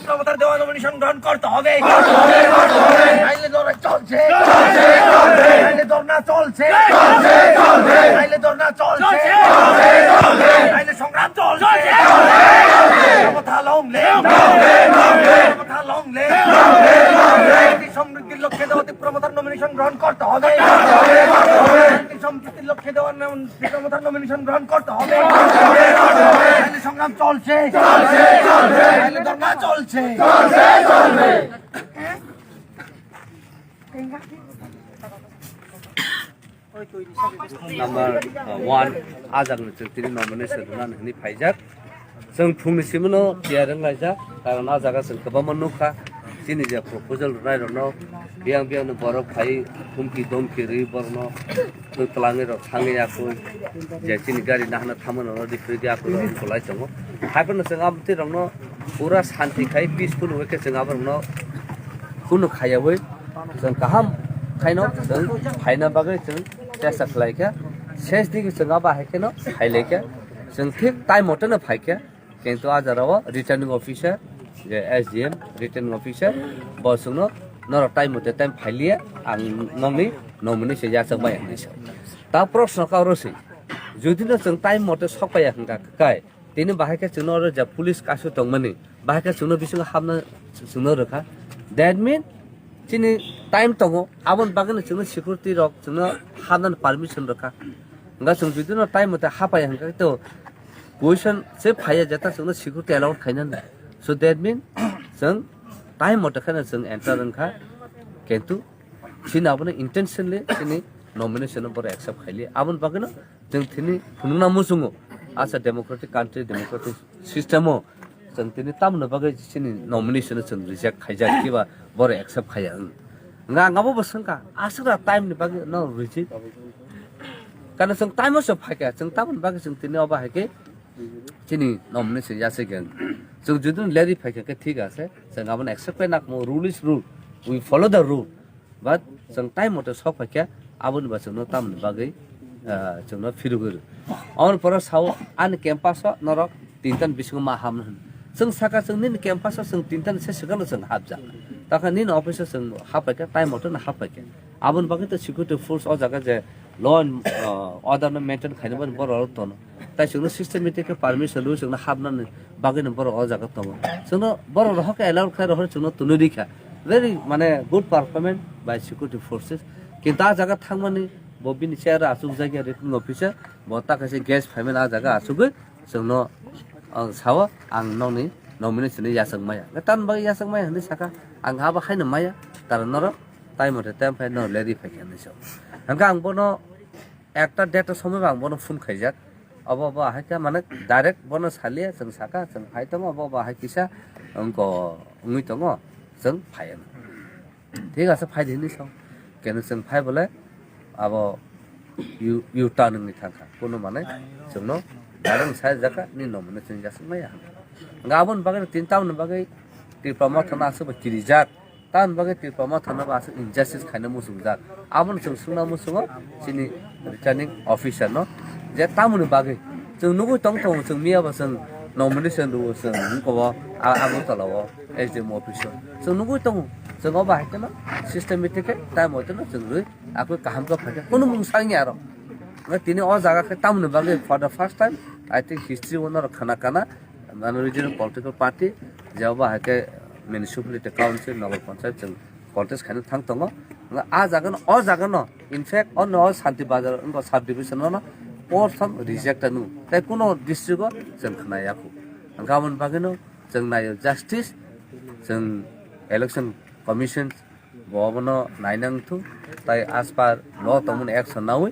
প্রবতার দেওয়া নমিনেশন গ্রহণ করতে হবে নাইলে ধর্না চলছে নাইলে ধর্না চলছে নাইলে ধর্না চলছে নাইলে সংগ্রাম চলছে কথা লংলে কথা লংলে সমৃদ্ধির লক্ষ্যে দেওয়া প্রবতার নমিনেশন গ্রহণ করতে হবে সমৃদ্ধির লক্ষ্যে দেওয়া প্রবতার নমিনেশন গ্রহণ করতে হবে নাইলে সংগ্রাম চলছে নাইলে ধর্না চলছে Number 1 ajak ni tiri nomination nan ni phaijak जों फुंनिसिमनो थियारं लायजाक कारण आ जागा जों गोबां मनुखा जिनि जे प्रपोजल रायरनो बियां बियां बर फाइ फुंकी दमकी रि बरनो तो तलांगे र थांगे याको जे जिनि गाड़ी नाहना थामनो दिफ्रि याको खलाय जंगो हागन जों आबति रंनो पूरा शांति खाइ पीसफुल वेके जों आबरनो खुनु खायावै जों गाहाम खाइनो जों फाइना बागै जों टेस्ट खालायखा शेष दिगि जों आबा हायखेनो हायलेखा जों ठीक टाइम मटनो फायखा কিন্তু আজারাও রিটার্নিং অফিসার যে এসডিএম রিটার্নিং অফিসার বসুনো নর টাইম মতে টাইম ফাইলিয়া আং নংনি নমনি সে যাসক বাই আনিস তা প্রশ্ন কারসি যদি না जों টাইম মতে সকায়া হংকা কাই তিনি বাহাইকা চুনো যা পুলিশ কাসু তংমানি বাহাইকা চুনো বিসং হামনা চুনো রখা দ্যাট মিন চিনি টাইম তঙ্গো আবন বাগানে চুনো সিকিউরিটি রক চুনো হামনান পারমিশন রখা গা जों যদি না টাইম মতে হাপায়া হংকা তো क्वेश्चन से फाया जाता जोंनो सिकिउरिटी अलाउड खायना सो दैट मीन जों टाइम मते खाना जों एंटर रंखा किंतु सिनाबनो इंटेंशनली सिनि नॉमिनेशन पर एक्सेप्ट खाइले आबन बागनो जों थिनि फुनुना मुसुङो आसा डेमोक्रेटिक कंट्री डेमोक्रेटिक सिस्टमो जों थिनि तामनो बागै सिनि नॉमिनेशन जों रिजेक्ट खाइजा किबा बर एक्सेप्ट खाया nga ngabo बसंका आसरा टाइम नि बागै न रिजेक्ट कारण जों टाइम सो फायका जों तामन बागै जों थिनि अबा हायके চিনি নমিনেশন যাসেগেন जों जुदि लेरि फायके ठीक আছে जों गाबोन एक्सेप्ट नाकमो rule is rule we follow the rule but जों टाइम मते सब फायके आबोन बा जोंनो तामन बागै जोंनो फिरुगुर अन पर साव आन कैंपास नरक तीनतन बिसुङ मा हामन जों साका जों निन कैंपास जों तीनतन से सगन जों हाबजा ताका निन अफिस जों हाफायके टाइम मते न हाफायके आबोन बागै त सिक्युरिटी फोर्स अ जागा जे ल एन्ड अर्डर न मेंटेन खाइनबो बर तन ताइ जोंनो सिस्टेमेटिक पारमिशन लु जोंनो हाबनानै बागैनो बर अ जागा तम जोंनो बर रहके अलाउड खाय रह जोंनो तुनु दिखा वेरी माने good performance by security forces किंतु आ जागा थांमानि बबिनि चेयार आसुग जायगा रिटर्निंग अफिसर बता कासे गेस्ट फाइमेन आ जागा आसुगै जोंनो साव आं ननि नॉमिनेशन यासक माया तान बागै यासक माया हनि साका आं हाबा खायनो माया कारण नर टाइम मते टाइम फाइ न लेरि फाइखानि सो हंका आं बनो একটা डेटा समय आं बनो फुन खाइजाक अब हाइका माने डाइरेक्ट बनो सालिया जों साका जों हाइतङ अब हाइकिसा अंको उंगितङ जों फायन ठीक আছে फाइदिनि सं केन जों फाइ बोले अब यु टार्निंनि थांखा कोनो माने जोंनो डाइरेक्ट साइ जाका नि नमिनेशन जासमाया गाबोन बागै तीन टाउन बागै टिप्रमा थाना सब किरिजाक टाउन बागै टिप्रमा थाना बास इनजास्टिस खाइना मुसुजाक आबोन जों सुना मुसुङो सिनि रिटार्निंग अफिसर न जे तामुनि बागै जों नुगै तंग जों मियाबा जों नॉमिनेशन दु जों हुनखौ आगु तलाव एसडीएम अफिसर जों नुगै तंग जों अबा हायकेन सिस्टेमेटिक टाइम होतन जों रुइ आकु काहाम का फाके कोनो मुंसाङि आरो तिनि अ जागाखै तामुनि बागै for the first time I think history owner खाना खाना माने रिजनल पॉलिटिकल पार्टी जेबा हायके म्युनिसिपैलिटी काउन्सिल नगर पञ्चायत जों कन्टेस्ट खायनो थां दङ आ जागोन अ जागोन इनफैक्ट अन अ शान्ति बाजार उनको सब डिविजन न प्रथम रिजेक्ट नु ताइ कुनो डिस्ट्रिक्ट जों खोनायाखै गाबोन बागैनो जों नायो जस्टिस जों इलेक्शन कमिशन बबनो नायनांथु ताइ as per law तमन एक्शन नावै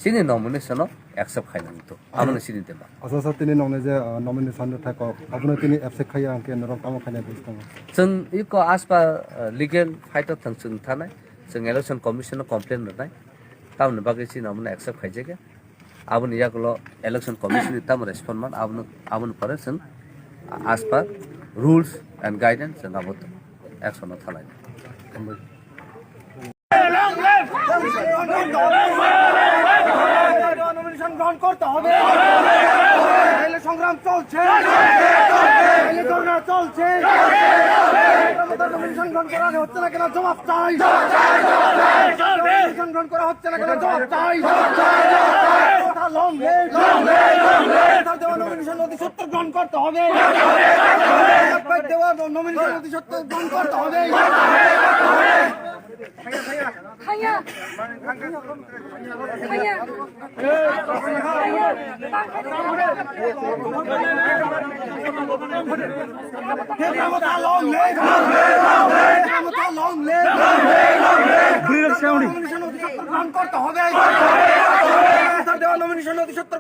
सिनि नमिनेशन एक्सेप्ट खायनांथु आमनो सिनि देबा अससा तिनि नंने जे नमिनेशन थाको आपनो तिनि एक्सेप्ट खाया आंके नरम काम खायना दिसथां जों इको as per लीगल फाइट थं जों थानाय जों इलेक्शन कमिशन कमप्लेन होनाय तामनो बागै सिनि नमिने एक्सेप्ट खायजेगे आबन यागलो इलेक्शन कमिशन तम रेस्पॉन्ड मान आबन पर जों as per rules and guidance जों आबो एक्शन थानाय নমিনেশন গ্রহণ করতে হবে সংগ্রাম সংগ্রাম চলছে ধর্ণা চলছে নমিনেশন গ্রহণ করা হচ্ছে না কেন জবাব চাই নমিনেশন গ্রহণ করা হচ্ছে না কেন জবাব চাই দেওয়া নমিনেশন অতি সত্তর গ্রহণ করতে হবে দেওয়া নমিনেশন অতি সত্তর গ্রহণ করতে হবে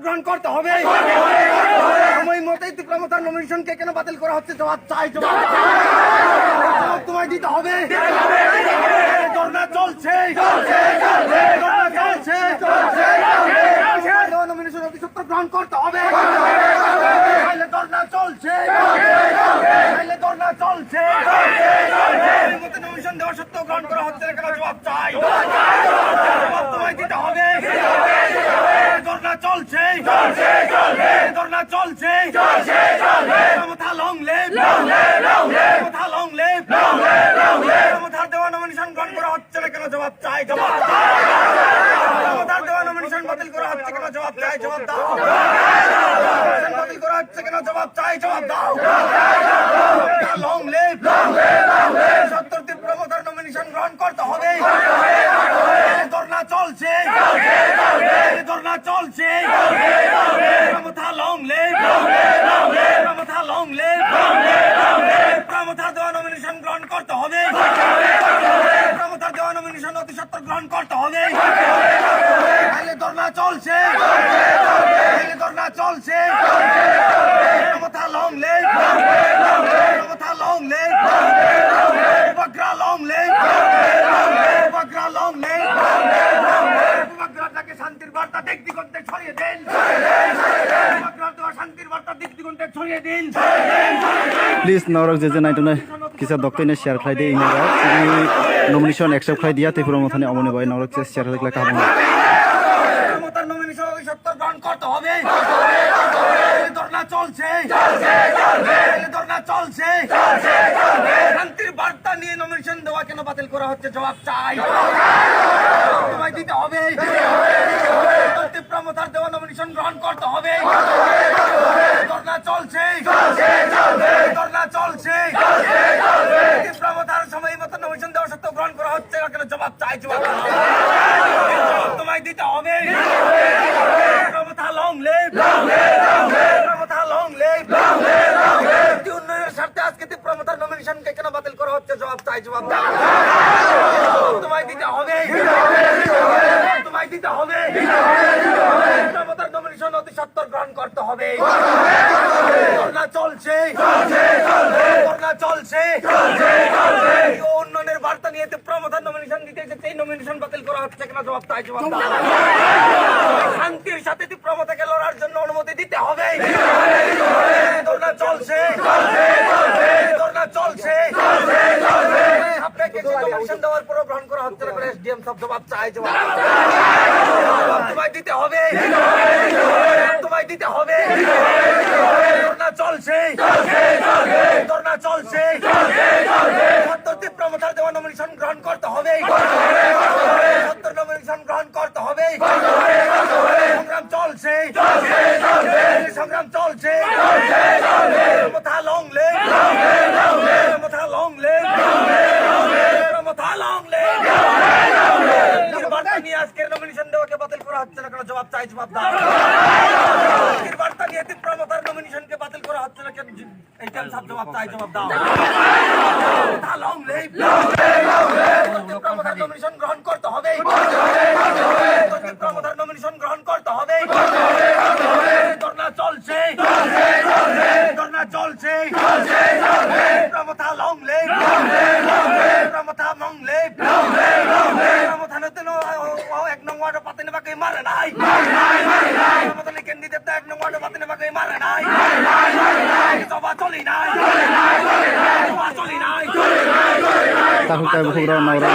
গ্রহণ করতে হবে সময় মতেই তীব্রতার নমিনেশনকে কেন বাতিল করা হচ্ছে জবাব চাই জবাব তোমায় দিতে হবে ধর্ণা চলছে নমিনেশন অতি সত্তর গ্রহণ করতে হবে ধর্ণা চলছে ধর্ণা চলছে নমিনেশন দেওয়া সত্ত্বেও গ্রহণ করা হচ্ছে না কেন জবাব চাই জবাব তোমায় দিতে হবে ধর্ণা চলছে ধর্ণা চলছে ক্ষমতা লং লেভ ক্ষমতা লং লেভ ক্ষমতার দেওয়া নমিনেশন গ্রহণ করা হচ্ছে না কেন জবাব চাই জবাব ক্ষমতার দেওয়া নমিনেশন বাতিল করা হচ্ছে কেন জবাব চাই জবাব দাও বাতিল করা হচ্ছে কেন জবাব চাই জবাব দাও লং লেভ সত্তর তীব্রতার নমিনেশন গ্রহণ করতে হবে ধর্ণা চলছে ধর্ণা চলছে ক্ষমতা লং লেভ ক্ষমতা লং লেভ ক্ষমতা দেওয়া নমিনেশন গ্রহণ করতে হবে ক্ষমতা দেওয়া নমিনেশন অতি সত্তর গ্রহণ করতে হবে ধর্ণা চলছে ধর্ণা চলছে ক্ষমতা লং লেভ ক্ষমতা লং লেভ উপগ্রহ লং লেভ উপগ্রহ লং লেভ উপগ্রহটাকে শান্তির বার্তা দিক দিগন্তে ছড়িয়ে দিন উপগ্রহ দেওয়া শান্তির বার্তা দিক দিগন্তে ছড়িয়ে দিন प्लिज नौरक जे नाइटुना किसा दक्तैने शेयर खाइदे इनारा सिनि नमिनेशन एक्सेप्ट खाइ दिया तेपुरा मथाने अमने भए नौरक जे शेयर खाइला का हाबो ক্ষমতার নমিনেশন অতি সত্তর গ্রহণ করতে হবে ধর্ণা চলছে ধর্ণা চলছে শান্তির বার্তা নিয়ে নমিনেশন দেওয়া কেন বাতিল করা হচ্ছে জবাব চাই তোমায় দিতে হবে তীব্রতার দেওয়া নমিনেশন গ্রহণ করতে হবে ধর্ণা চলছে ধর্ণা চলছে তীব্রতার সময় মতো নমিনেশন দেওয়া সত্ত্বেও গ্রহণ করা হচ্ছে না কেন জবাব চাই জবাব তোমায় দিতে হবে ক্ষমতা লং লেভ ক্ষমতা লং লেভ উন্নয়নের স্বার্থে আজকে তীব্রতার নমিনেশনকে কেন বাতিল করা হচ্ছে জবাব চাই জবাব তোমায় দিতে হবে তোমায় দিতে হবে ক্ষমতার নমিনেশন অতি সত্তর গ্রহণ করতে হবে ধর্ণা চলছে ধর্ণা চলছে উন্নয়নের বার্তা নিয়ে তীব্রতার নমিনেশন দিতে এসেছে এই নমিনেশন বাতিল করা হচ্ছে কেন জবাব চাই জবাব শান্তির সাথে তীব্রতাকে লড়ার জন্য অনুমতি দিতে হবে ধর্ণা চলছে ধর্ণা চলছে আপনাকে নমিনেশন দেওয়ার পরও গ্রহণ করা হচ্ছে না এসডিএম সব জবাব চাই জবাব তোমায় দিতে হবে তোমায় দিতে হবে ধর্ণা চলছে ধর্ণা চলছে সত্তর তীব্রতার দেওয়া নমিনেশন গ্রহণ করতে হবে সত্তর নমিনেশন গ্রহণ করতে হবে সংগ্রাম চলছে সংগ্রাম চলছে ক্ষমতা লং লেভ ক্ষমতা লং লেভ ক্ষমতা লং লেভ বার্তা নিয়ে আজকের নমিনেশন দেওয়াকে বাতিল করা হচ্ছে না কেন জবাব চাই জবাব দাও বার্তা নিয়ে তীব্রতার নমিনেশনকে বাতিল করা হচ্ছে না কেন এইটা সব জবাব চাই জবাব দাও ক্ষমতা লং লেভ তীব্রতার নমিনেশন গ্রহণ করতে হবে তীব্রতার নমিনেশন গ্রহণ করতে হবে ধর্ণা চলছে ধর্ণা চলছে ক্ষমতা লং লেভ ক্ষমতা লং লেভ ক্ষমতা নতুন এক নং ওয়ার্ড পাতে নেবাকে মারে নাই ক্ষমতা লিখেন দিতে এক নং ওয়ার্ড পাতে নেবাকে মারে নাই সভা চলি নাই সভা চলি নাই ताहुका बुखुरा नौरा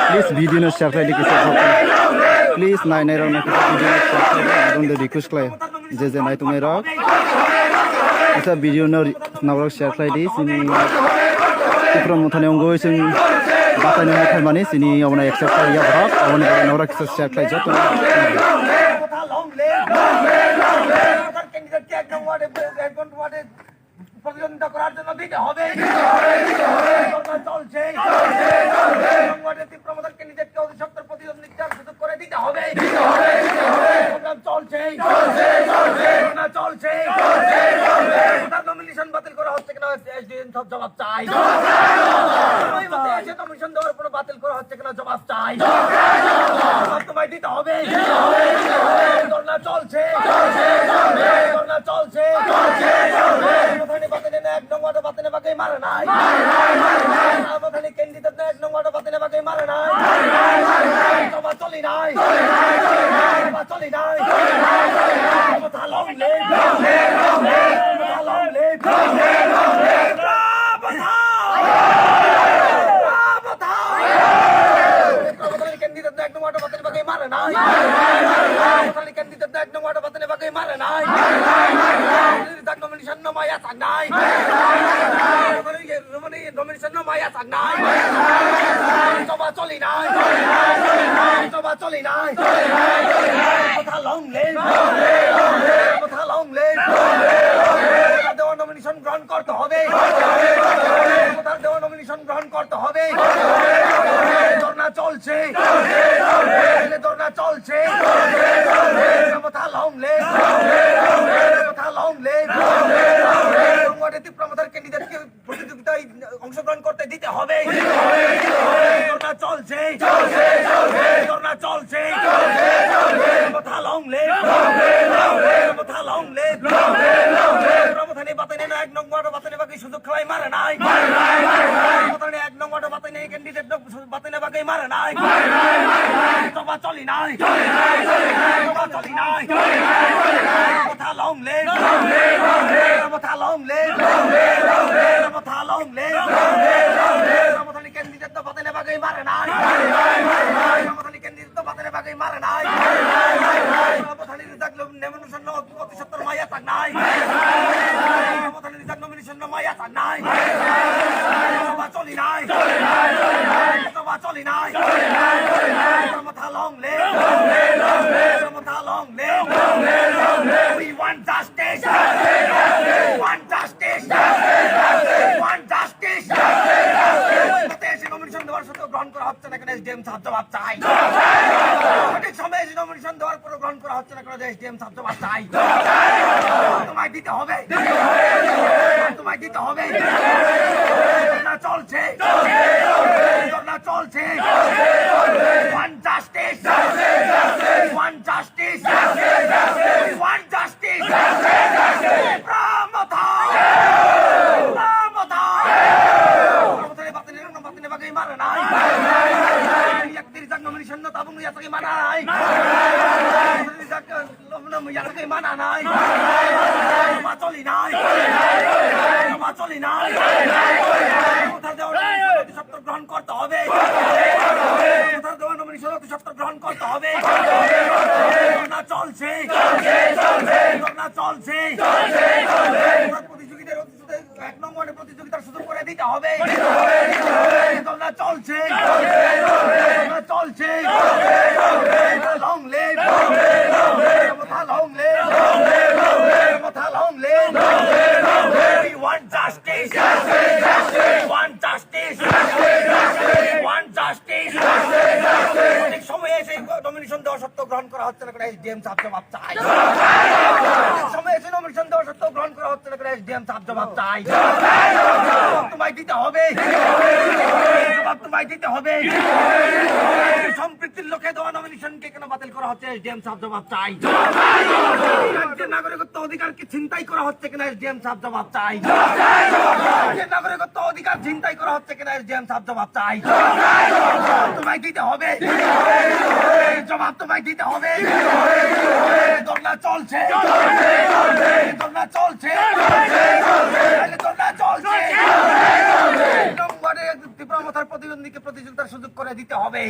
प्लिज भिडियो न शेयर खाइदे किसा प्लिज नाइ नाइ राउना किसा भिडियो न शेयर खाइदे आदों दे रिक्वेस्ट क्लाय जे नाइ तुमै रक isa video no naurok share khlaidi sini Tripura মথানে অঙ্গই जों বাতায়नो खालामनानै sini obna accept खालाया brak obni naurok kisa share khlaijak প্রতিদ্বন্দ্বিতা করার জন্য দিতে হবে চলছে তীব্রমতার ক্যান্ডিডেটকে অতি সত্তর প্রতিদ্বন্দ্বিতার সুযোগ করে দিতে হবে চলছে চলছে নমিনেশন বাতিল করা হচ্ছে কিনা এসডিএম সব জবাব চাই কমিশন দেওয়ার কোনো বাতিল করা হচ্ছে কিনা জবাব চাই তোমায় দিতে হবে ধর্ণা চলছে ধর্ণা চলছে এক নম্বর বাতিলে বাকি মারে নাই ক্যান্ডিডেট এক নম্বর বাতিলে বাকি মারে নাই সভা চলি নাই সভা চলি নাই ক্যান্ডিডেট এক নম্বর বাতিলে বাকি মারে নাই ক্যান্ডিডেট এক নম্বর বাতিলে বাকি মারে নাই nomination no maya sanai nomination no maya sanai coba choli nai coba choli nai কথা লং লেন কথা লং লেন দেওয়া নমিনেশন গ্রহণ করতে হবে কথা দেওয়া নমিনেশন গ্রহণ করতে হবে ধর্ণা চলছে ধর্ণা চলছে কথা লং লেন কথা লং লেন তীব্রমতার ক্যান্ডিডেটকে প্রতিযোগিতায় অংশগ্রহণ করতে দিতে হবে ধর্ণা চলছে ধর্ণা চলছে কথা লং লেন কথা লং লেন প্রমথানে বাতানে এক নম্বর বাতানে বাকি সুযোগ খাওয়াই মারে নাই প্রমথানে এক নম্বর বাতানে ক্যান্ডিডেট বাতানে বাকি মারে নাই সভা চলি নাই সভা চলি নাই কথা লং লেন কথা লং লেন কথা লং লেন প্রমথানে ক্যান্ডিডেট বাতানে বাকি মারে নাই প্রমথানে ক্যান্ডিডেট বাতানে বাকি মারে নাই প্রমথানে রিজার্ভ নমিনেশন অতি সত্তর মায়া তাক নাই প্রমথানে রিজার্ভ নমিনেশন মায়া তাক নাই সভা চলি নাই সভা চলি নাই কথা লং লেন কথা long lane we want justice want justice want justice nomination দেওয়ার সাথে গ্রহণ করা হচ্ছে না কেন এসডিএম সাহেব জবাব চাই সঠিক সময়ে নমিনেশন দেওয়ার পর গ্রহণ করা হচ্ছে না কেন এসডিএম সাহেব জবাব চাই তোমায় দিতে হবে তোমায় দিতে হবে ধর্ণা চলছে ধর্ণা চলছে want justice want justice want justice মারে নাই নমিনেশন তাবুং ইয়াকে মানা নাই ইয়াকে মানা নাই সভা চলি নাই সভা চলি নাই সত্তর গ্রহণ করতে হবে দেওয়া নমিনেশন অতি সত্তর গ্রহণ করতে হবে ধর্ণা চলছে ধর্ণা চলছে প্রতিযোগিতার এক নম্বরে প্রতিযোগিতার সুযোগ করে দিতে হবে ধর্ণা চলছে চলছে লং লেন কথা লং লেন কথা long lane we want justice want justice want justice ঠিক সময়ে এসে নমিনেশন দেওয়া সত্ত্বেও গ্রহণ করা হচ্ছে না করে এসডিএম সাহেব জবাব চাই সময়ে এসে নমিনেশন দেওয়া সত্ত্বেও গ্রহণ করা হচ্ছে না করে এসডিএম সাহেব জবাব চাই তোমায় দিতে হবে জবাব তোমায় দিতে হবে সম্পৃক্তির লোকে দেওয়া নমিনেশনকে কেন বাতিল করা হচ্ছে এসডিএম সাহেব জবাব চাই রাজ্যের নাগরিকত্ব অধিকারকে ছিনতাই করা হচ্ছে কিনা এসডিএম সাহেব জবাব চাই রাজ্যের নাগরিকত্ব অধিকার ছিনতাই করা হচ্ছে কিনা এসডিএম সাহেব জবাব চাই তোমায় দিতে হবে জবাব তোমায় দিতে হবে ধর্ণা চলছে ধর্ণা চলছে ধর্ণা চলছে তীব্রমতার প্রতিদ্বন্দ্বীকে প্রতিযোগিতার সুযোগ করে দিতে হবে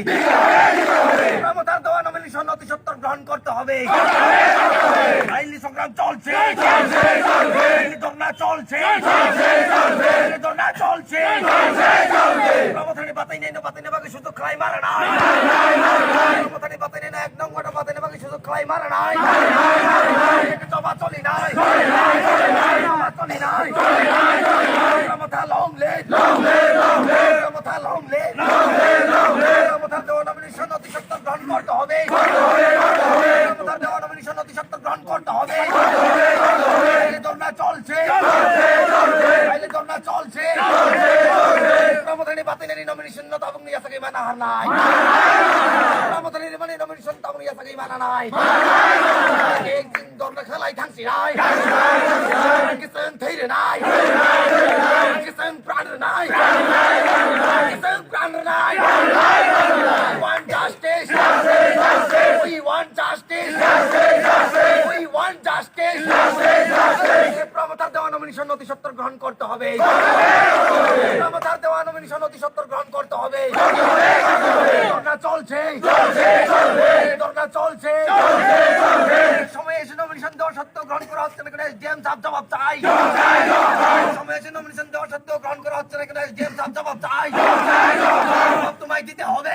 তীব্রমতার দেওয়া নমিনেশন নমিনেশন অতি সত্বর গ্রহণ করতে হবে। আইনি সংগ্রাম চলছে, আইনি ধর্ণা চলছে, আইনি ধর্ণা চলছে। প্রমথনী বাতাই নেই, বাতাই নেবাকে শুধু খাই মারা নাই। প্রমথনী বাতাই নেই, 1 নম্বরটা বাতাই নেবাকে শুধু খাই মারা নাই। জমা চলি নাই, জমা চলি নাই। প্রমথা লং লেট, প্রমথা লং লেট, প্রমথা দেওয়া নমিনেশন অতি সত্বর গ্রহণ করতে হবে। প্রমথা দেওয়া নমিনেশন অতি সত্বর গ্রহণ করতে হবে। আইনি ধর্ণা চলছে, আইনি ধর্ণা চলছে। প্রমথনী বাতিলের নমিনেশন তাবং নিয়া সাকি মানা হার নাই। প্রমথনীর মানে নমিনেশন তাবং নিয়া সাকি মানা নাই। একদিন ধর্ণা খেলাই থাকছি নাই, কিসেন থেইরে নাই, কিসেন প্রাণ নাই, কিসেন প্রাণ নাই। We want justice, we want justice, we want justice. প্রমথার দেওয়া নমিনেশন অতি সত্বর গ্রহণ করতে হবে। প্রমথার দেওয়া নমিনেশন অতি সত্বর গ্রহণ করতে হবে। ধর্ণা চলছে, ধর্ণা চলছে। সময় এসে নমিনেশন দেওয়া সত্ত্বেও গ্রহণ করা হচ্ছে না কেন এসডিএম সাহেব জবাব চাই। সময় এসে নমিনেশন দেওয়া সত্ত্বেও গ্রহণ করা হচ্ছে না কেন এসডিএম সাহেব জবাব চাই। জবাব তোমায় দিতে হবে,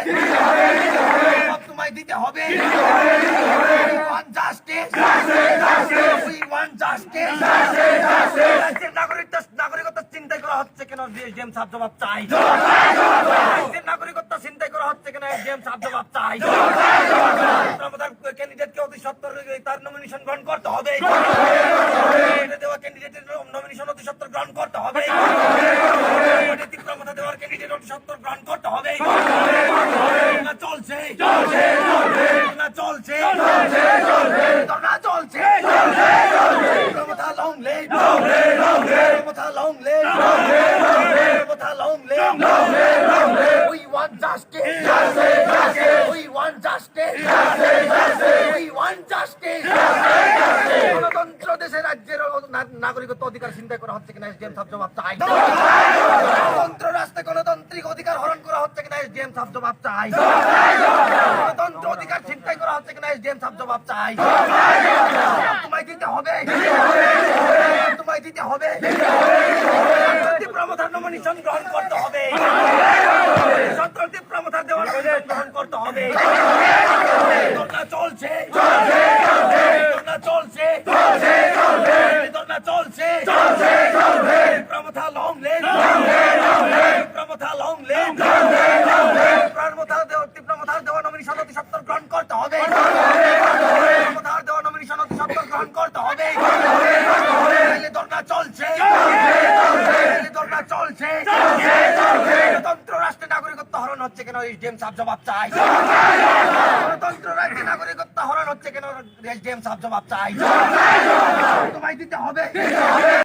জবাব তোমায় দিতে হবে। We want justice, we want justice. রাজ্যের নাগরিকত্ব চিন্তাই করা হচ্ছে কেন এসডিএম সাহেব জবাব চাই। রাজ্যের নাগরিকত্ব চিন্তাই করা হচ্ছে কেন এসডিএম সাহেব জবাব চাই। ক্যান্ডিডেটকে অতি সত্বর তার নমিনেশন গ্রহণ করতে হবে। দেওয়া ক্যান্ডিডেটের নমিনেশন অতি সত্বর গ্রহণ করতে হবে। প্রমথা দেওয়ার ক্যান্ডিডেট অতি সত্বর গ্রহণ করতে হবে। চলছে, ধর্ণা চলছে, ধর্ণা চলছে। প্রমথা লং লেট, প্রমথা লং লেট, প্রমথা লং লেট। We want justice, we want justice, we want justice. গণতন্ত্র দেশে রাজ্যের নাগরিকত্ব অধিকার চিন্তা করা হচ্ছে কিনা এসডিএম সাহেব জবাব চাই। গণতন্ত্র রাষ্ট্রে গণতান্ত্রিক অধিকার হরণ করা হচ্ছে কিনা এসডিএম সাহেব জবাব চাই। গণতন্ত্র অধিকার চিন্তাই করা হচ্ছে কিনা এসডিএম সাহেব জবাব চাই। তোমায় দিতে হবে, তোমায় দিতে হবে। প্রমথার নমিনেশন গ্রহণ করতে হবে। সন্ত্রাসী প্রমথার দেওয়ার গ্রহণ করতে হবে। ধর্ণা চলছে, ধর্ণা চলছে, ধর্ণা চলছে। প্রমথা লং লেট, প্রমথা লং লেট। প্রমথার দেওয়া নমিনেশন অতি সত্বর গ্রহণ করতে হবে। প্রমথার দেওয়া নমিনেশন অতি সত্বর গ্রহণ করতে হবে। ধর্ণা চলছে, ধর্ণা চলছে। গণতন্ত্র রাষ্ট্রে নাগরিকত্ব হরণ হচ্ছে কেন এসডিএম সাহেব জবাব চাই। গণতন্ত্র রাজ্যে নাগরিকত্ব হরণ হচ্ছে কেন এসডিএম সাহেব জবাব চাই। তোমায় দিতে হবে।